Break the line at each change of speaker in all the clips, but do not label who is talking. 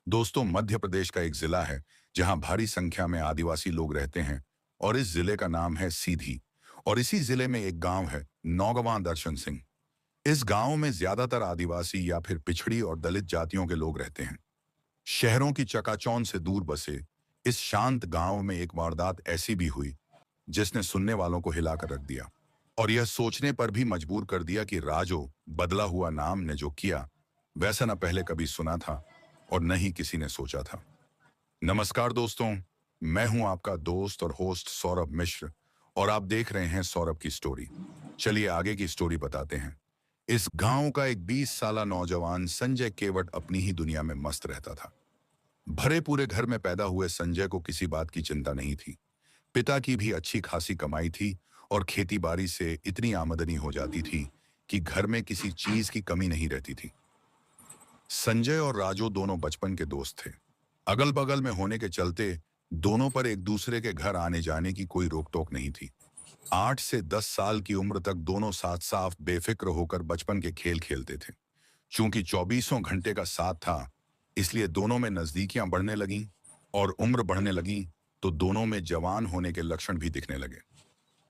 दोस्तों, मध्य प्रदेश का एक जिला है जहां भारी संख्या में आदिवासी लोग रहते हैं और इस जिले का नाम है सीधी। और इसी जिले में एक गांव है नौगवां दर्शन सिंह। इस गांव में ज्यादातर आदिवासी या फिर पिछड़ी और दलित जातियों के लोग रहते हैं। शहरों की चकाचौंध से दूर बसे इस शांत गांव में एक वारदात ऐसी भी हुई जिसने सुनने वालों को हिलाकर रख दिया और यह सोचने पर भी मजबूर कर दिया कि राजो बदला हुआ नाम ने जो किया वैसा न पहले कभी सुना था और न ही किसी ने सोचा था। नमस्कार दोस्तों, मैं हूं आपका दोस्त और होस्ट सौरभ मिश्र और आप देख रहे हैं सौरभ की स्टोरी। चलिए आगे की स्टोरी बताते हैं। इस गांव का एक 20 साला नौजवान संजय केवट अपनी ही दुनिया में मस्त रहता था। भरे पूरे घर में पैदा हुए संजय को किसी बात की चिंता नहीं थी। पिता की भी अच्छी खासी कमाई थी और खेती बाड़ी से इतनी आमदनी हो जाती थी कि घर में किसी चीज की कमी नहीं रहती थी। संजय और राजू दोनों बचपन के दोस्त थे। अगल बगल में होने के चलते दोनों पर एक दूसरे के घर आने जाने की कोई रोक टोक नहीं थी। 8 से 10 साल की उम्र तक दोनों साथ साफ बेफिक्र होकर बचपन के खेल खेलते थे। चूंकि 24 घंटे का साथ था, इसलिए दोनों में नजदीकियां बढ़ने लगीं और उम्र बढ़ने लगी तो दोनों में जवान होने के लक्षण भी दिखने लगे।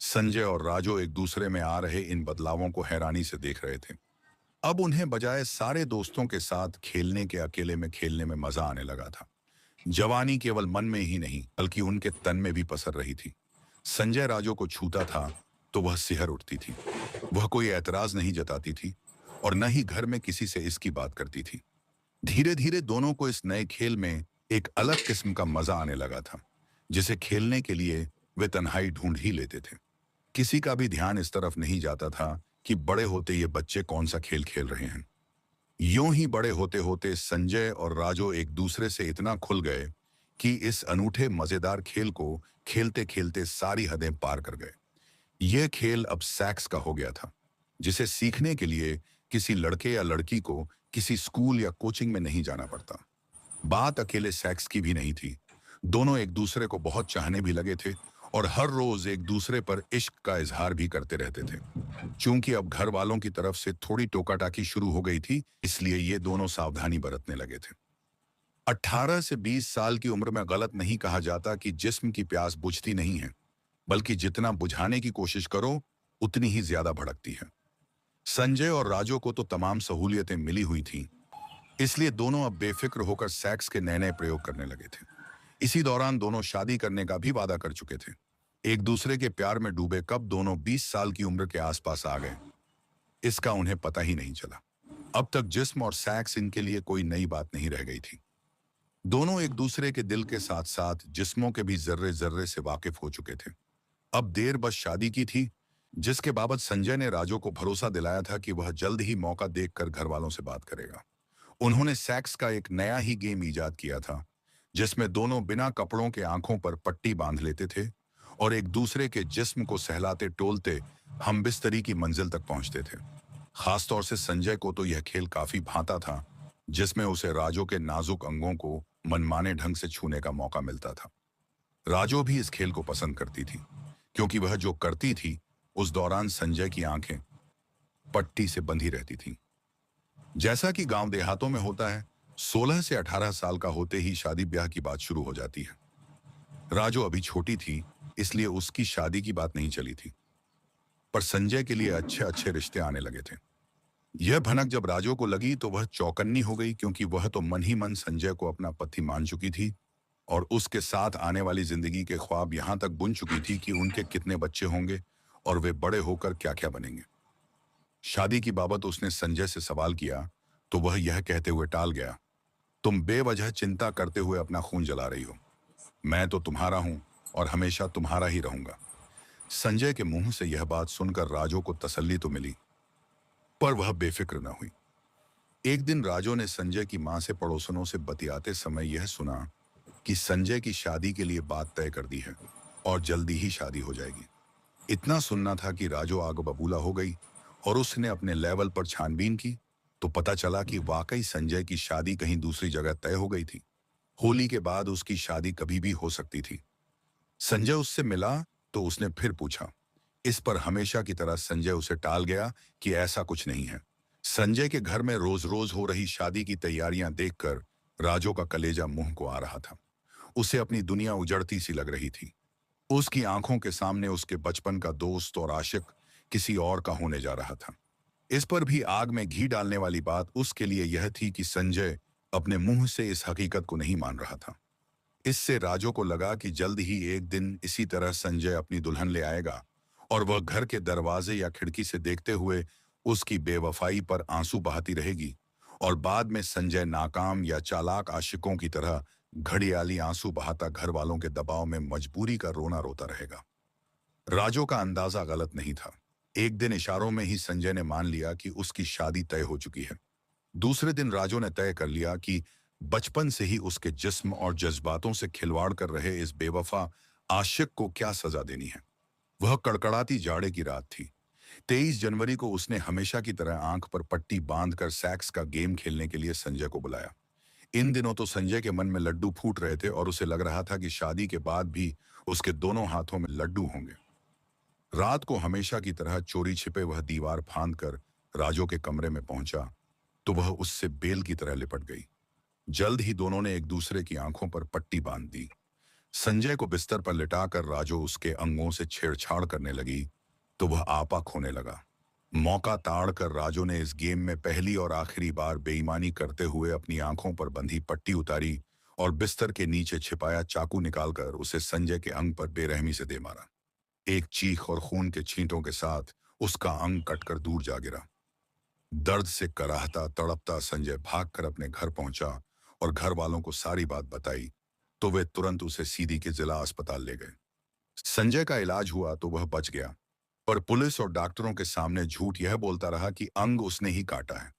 संजय और राजू एक दूसरे में आ रहे इन बदलावों को हैरानी से देख रहे थे। अब उन्हें बजाय सारे दोस्तों के साथ खेलने के अकेले में खेलने में मजा आने लगा था। जवानी केवल मन में ही नहीं बल्कि उनके तन में भी पसर रही थी। संजय राजू को छूता था तो वह सिहर उठती थी। वह कोई ऐतराज नहीं जताती थी और न ही घर में किसी से इसकी बात करती थी। धीरे धीरे दोनों को इस नए खेल में एक अलग किस्म का मजा आने लगा था, जिसे खेलने के लिए वे तन्हाई ढूंढ ही लेते थे। किसी का भी ध्यान इस तरफ नहीं जाता था कि बड़े होते ये बच्चे कौन सा खेल खेल रहे हैं। यूं ही बड़े होते होते संजय और राजू एक दूसरे से इतना खुल गए कि इस अनूठे मजेदार खेल को खेलते खेलते सारी हदें पार कर गए। यह खेल अब सेक्स का हो गया था, जिसे सीखने के लिए किसी लड़के या लड़की को किसी स्कूल या कोचिंग में नहीं जाना पड़ता। बात अकेले सेक्स की भी नहीं थी। दोनों एक दूसरे को बहुत चाहने भी लगे थे और हर रोज एक दूसरे पर इश्क का इजहार भी करते रहते थे। चूंकि अब घर वालों की तरफ से थोड़ी टोकाटाकी शुरू हो गई थी, इसलिए ये दोनों सावधानी बरतने लगे थे। 18 से 20 साल की उम्र में गलत नहीं कहा जाता कि जिस्म की प्यास बुझती नहीं है, बल्कि जितना बुझाने की कोशिश करो उतनी ही ज्यादा भड़कती है। संजय और राजू को तो तमाम सहूलियतें मिली हुई थीं, इसलिए दोनों अब बेफिक्र होकर सेक्स के नए नए प्रयोग करने लगे थे। इसी दौरान दोनों शादी करने का भी वादा कर चुके थे। एक दूसरे के प्यार में डूबे कब दोनों 20 साल की उम्र के आसपास आ गए, इसका उन्हें पता ही नहीं चला। अब तक जिस्म और सेक्स इनके लिए कोई नई बात नहीं रह गई थी। दोनों एक दूसरे के दिल के साथ साथ जिस्मों के भी जर्रे जर्रे से वाकिफ हो चुके थे। अब देर बस शादी की थी, जिसके बाबत संजय ने राजू को भरोसा दिलाया था कि वह जल्द ही मौका देखकर घर वालों से बात करेगा। उन्होंने सेक्स का एक नया ही गेम इजाद किया था, जिसमें दोनों बिना कपड़ों के आंखों पर पट्टी बांध लेते थे और एक दूसरे के जिस्म को सहलाते टोलते हम बिस्तरी की मंजिल तक पहुंचते थे। खासतौर से संजय को तो यह खेल काफी भाता था, जिसमें उसे राजू के नाजुक अंगों को मनमाने ढंग से छूने का मौका मिलता था। राजू भी इस खेल को पसंद करती थी, क्योंकि वह जो करती थी उस दौरान संजय की आंखें पट्टी से बंधी रहती थीं। जैसा कि गांव देहातों में होता है, 16 से 18 साल का होते ही शादी ब्याह की बात शुरू हो जाती है। राजू अभी छोटी थी, इसलिए उसकी शादी की बात नहीं चली थी, पर संजय के लिए अच्छे अच्छे रिश्ते आने लगे थे। यह भनक जब राजू को लगी तो वह चौकन्नी हो गई, क्योंकि वह तो मन ही मन संजय को अपना पति मान चुकी थी और उसके साथ आने वाली जिंदगी के ख्वाब यहां तक बुन चुकी थी कि उनके कितने बच्चे होंगे और वे बड़े होकर क्या क्या बनेंगे। शादी की बाबत उसने संजय से सवाल किया तो वह यह कहते हुए टाल गया, तुम बेवजह चिंता करते हुए अपना खून जला रही हो। मैं तो तुम्हारा हूं और हमेशा तुम्हारा ही रहूंगा। संजय के मुंह से यह बात सुनकर राजू को तसल्ली तो मिली, पर वह बेफिक्र न हुई। एक दिन राजू ने संजय की मां से पड़ोसनों से बतियाते समय यह सुना कि संजय की शादी के लिए बात तय कर दी है और जल्दी ही शादी हो जाएगी। इतना सुनना था कि राजू आग बबूला हो गई और उसने अपने लेवल पर छानबीन की तो पता चला कि वाकई संजय की शादी कहीं दूसरी जगह तय हो गई थी। होली के बाद उसकी शादी कभी भी हो सकती थी। संजय उससे मिला तो उसने फिर पूछा। इस पर हमेशा की तरह संजय उसे टाल गया कि ऐसा कुछ नहीं है। संजय के घर में रोज रोज हो रही शादी की तैयारियां देखकर राजो का कलेजा मुंह को आ रहा था। उसे अपनी दुनिया उजड़ती सी लग रही थी। उसकी आंखों के सामने उसके बचपन का दोस्त और आशिक किसी और का होने जा रहा था। इस पर भी आग में घी डालने वाली बात उसके लिए यह थी कि संजय अपने मुंह से इस हकीकत को नहीं मान रहा था। इससे राजो को लगा कि जल्द ही एक दिन इसी तरह संजय अपनी दुल्हन ले आएगा और वह घर के दरवाजे या खिड़की से देखते हुए उसकी बेवफाई पर आंसू बहाती रहेगी और बाद में संजय नाकाम या चालाक आशिकों की तरह घड़ियाली आंसू बहाता घर वालों के दबाव में मजबूरी का रोना रोता रहेगा। राजो का अंदाजा गलत नहीं था। एक दिन इशारों में ही संजय ने मान लिया कि उसकी शादी तय हो चुकी है। दूसरे दिन राजो ने तय कर लिया कि बचपन से ही उसके जिस्म और जज्बातों से खिलवाड़ कर रहे इस बेवफा आशिक को क्या सजा देनी है। वह कड़कड़ाती जाड़े की रात थी। 23 जनवरी को उसने हमेशा की तरह आंख पर पट्टी बांधकर सैक्स का गेम खेलने के लिए संजय को बुलाया। इन दिनों तो संजय के मन में लड्डू फूट रहे थे और उसे लग रहा था कि शादी के बाद भी उसके दोनों हाथों में लड्डू होंगे। रात को हमेशा की तरह चोरी छिपे वह दीवार फांद कर राजो के कमरे में पहुंचा तो वह उससे बेल की तरह लिपट गई। जल्द ही दोनों ने एक दूसरे की आंखों पर पट्टी बांध दी। संजय को बिस्तर पर लिटाकर राजो उसके अंगों से छेड़छाड़ करने लगी तो वह आपा खोने लगा। मौका ताड़ कर राजो ने इस गेम में पहली और आखिरी बार बेईमानी करते हुए अपनी आंखों पर बंधी पट्टी उतारी और बिस्तर के नीचे छिपाया चाकू निकालकर उसे संजय के अंग पर बेरहमी से दे मारा। एक चीख और खून के छींटों के साथ उसका अंग कटकर दूर जा गिरा। दर्द से कराहता तड़पता संजय भागकर अपने घर पहुंचा और घर वालों को सारी बात बताई तो वे तुरंत उसे सीधी के जिला अस्पताल ले गए। संजय का इलाज हुआ तो वह बच गया, पर पुलिस और डॉक्टरों के सामने झूठ यह बोलता रहा कि अंग उसने ही काटा है।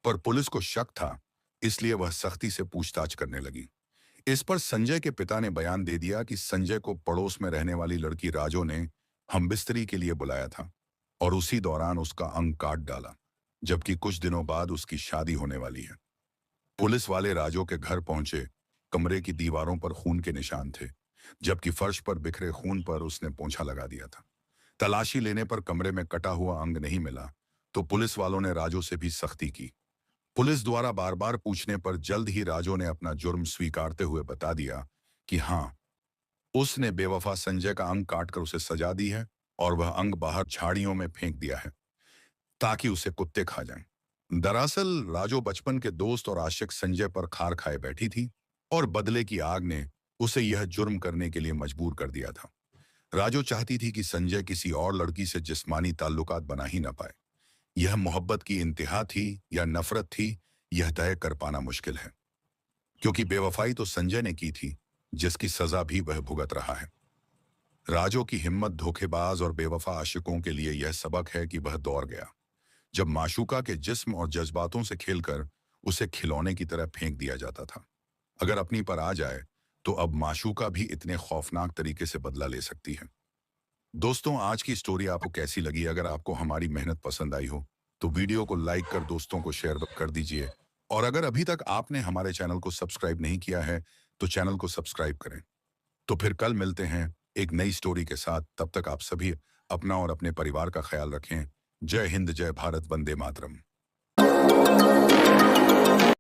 पर पुलिस को शक था, इसलिए वह सख्ती से पूछताछ करने लगी। इस पर संजय के पिता ने बयान दे दिया कि संजय को पड़ोस में रहने वाली लड़की राजो ने हमबिस्तरी के लिए बुलाया था और उसी दौरान उसका अंग काट डाला, जबकि कुछ दिनों बाद उसकी शादी होने वाली है। पुलिस वाले राजो के घर पहुंचे। कमरे की दीवारों पर खून के निशान थे, जबकि फर्श पर बिखरे खून पर उसने पोंछा लगा दिया था। तलाशी लेने पर कमरे में कटा हुआ अंग नहीं मिला तो पुलिस वालों ने राजो से भी सख्ती की। पुलिस द्वारा बार बार पूछने पर जल्द ही राजो ने अपना जुर्म स्वीकारते हुए बता दिया कि हाँ, उसने बेवफा संजय का अंग काटकर उसे सजा दी है और वह अंग बाहर झाड़ियों में फेंक दिया है ताकि उसे कुत्ते खा जाएं। दरअसल राजो बचपन के दोस्त और आशिक संजय पर खार खाए बैठी थी और बदले की आग ने उसे यह जुर्म करने के लिए मजबूर कर दिया था। राजो चाहती थी कि संजय किसी और लड़की से जिस्मानी ताल्लुकात बना ही न पाए। यह मोहब्बत की इंतहा थी या नफरत थी, यह तय कर पाना मुश्किल है, क्योंकि बेवफाई तो संजय ने की थी, जिसकी सजा भी वह भुगत रहा है। राजो की हिम्मत धोखेबाज और बेवफा आशिकों के लिए यह सबक है कि वह दौड़ गया जब माशूका के जिस्म और जज्बातों से खेलकर उसे खिलौने की तरह फेंक दिया जाता था। अगर अपनी पर आ जाए तो अब माशूका भी इतने खौफनाक तरीके से बदला ले सकती है। दोस्तों, आज की स्टोरी आपको कैसी लगी? अगर आपको हमारी मेहनत पसंद आई हो तो वीडियो को लाइक कर दोस्तों को शेयर कर दीजिए और अगर अभी तक आपने हमारे चैनल को सब्सक्राइब नहीं किया है तो चैनल को सब्सक्राइब करें। तो फिर कल मिलते हैं एक नई स्टोरी के साथ। तब तक आप सभी अपना और अपने परिवार का ख्याल रखें। जय हिंद, जय भारत, वंदे मातरम।